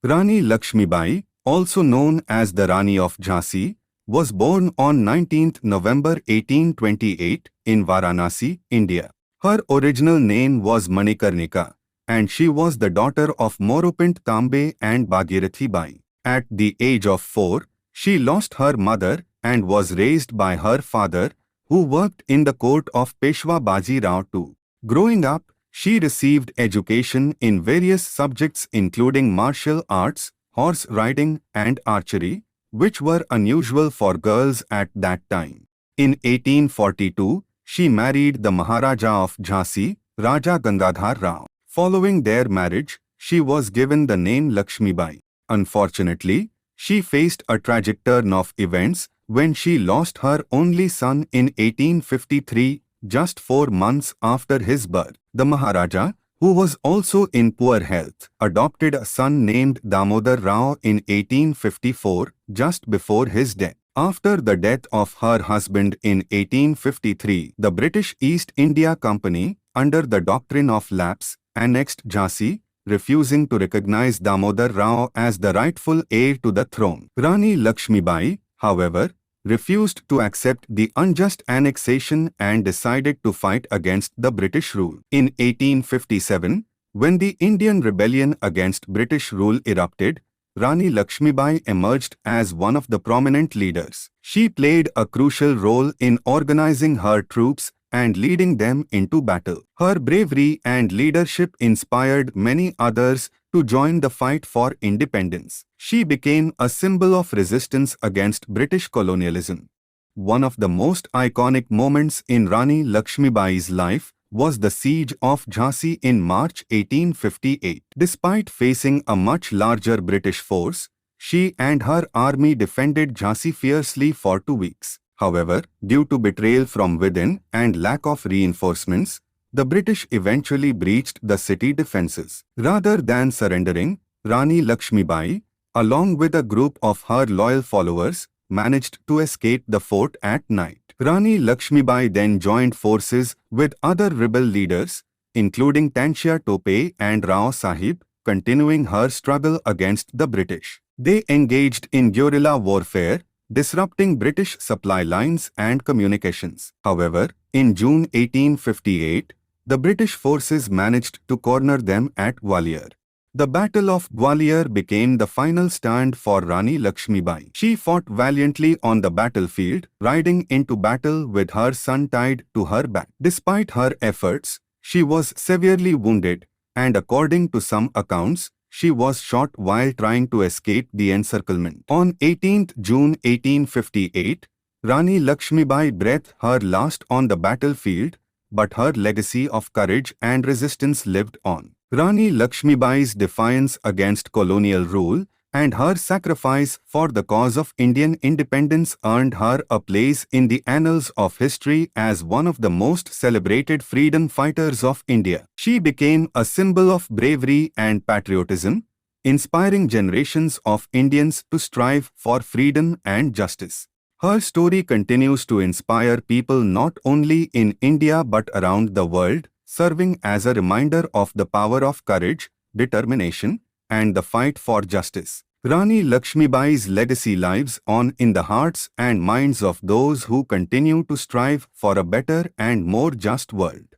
Rani Laxmi Bai, also known as the Rani of Jhansi, was born on 19th November 1828 in Varanasi, India. Her original name was Manikarnika, and she was the daughter of Moropint Tambe and Bhagirathi Bai. At the age of 4, she lost her mother and was raised by her father, who worked in the court of Peshwa Baji Rao II. Growing up, she received education in various subjects including martial arts, horse riding and archery, which were unusual for girls at that time. In 1842, she married the Maharaja of Jhansi, Raja Gangadhar Rao. Following their marriage, she was given the name Laxmi Bai. Unfortunately, she faced a tragic turn of events when she lost her only son in 1853, just 4 months after his birth. The Maharaja, who was also in poor health, adopted a son named Damodar Rao in 1854, just before his death. After the death of her husband in 1853, the British East India Company, under the doctrine of lapse, annexed Jhansi, refusing to recognize Damodar Rao as the rightful heir to the throne. Rani Laxmi Bai, however, refused to accept the unjust annexation and decided to fight against the British rule. In 1857, when the Indian rebellion against British rule erupted, Rani Laxmi Bai emerged as one of the prominent leaders. She played a crucial role in organizing her troops and leading them into battle. Her bravery and leadership inspired many others to join the fight for independence. She became a symbol of resistance against British colonialism. One of the most iconic moments in Rani Laxmi Bai's life was the siege of Jhansi in March 1858. Despite facing a much larger British force, she and her army defended Jhansi fiercely for 2 weeks. However, due to betrayal from within and lack of reinforcements, the British eventually breached the city defences. Rather than surrendering, Rani Laxmi Bai, along with a group of her loyal followers, managed to escape the fort at night. Rani Laxmi Bai then joined forces with other rebel leaders, including Tanshia Tope and Rao Sahib, continuing her struggle against the British. They engaged in guerrilla warfare, disrupting British supply lines and communications. However, in June 1858, the British forces managed to corner them at Gwalior. The Battle of Gwalior became the final stand for Rani Laxmi Bai. She fought valiantly on the battlefield, riding into battle with her son tied to her back. Despite her efforts, she was severely wounded, and according to some accounts, she was shot while trying to escape the encirclement. On 18th June 1858, Rani Laxmi Bai breathed her last on the battlefield, but her legacy of courage and resistance lived on. Rani Laxmi Bai's defiance against colonial rule and her sacrifice for the cause of Indian independence earned her a place in the annals of history as one of the most celebrated freedom fighters of India. She became a symbol of bravery and patriotism, inspiring generations of Indians to strive for freedom and justice. Her story continues to inspire people not only in India but around the world, serving as a reminder of the power of courage, determination, and the fight for justice. Rani Laxmi Bai's legacy lives on in the hearts and minds of those who continue to strive for a better and more just world.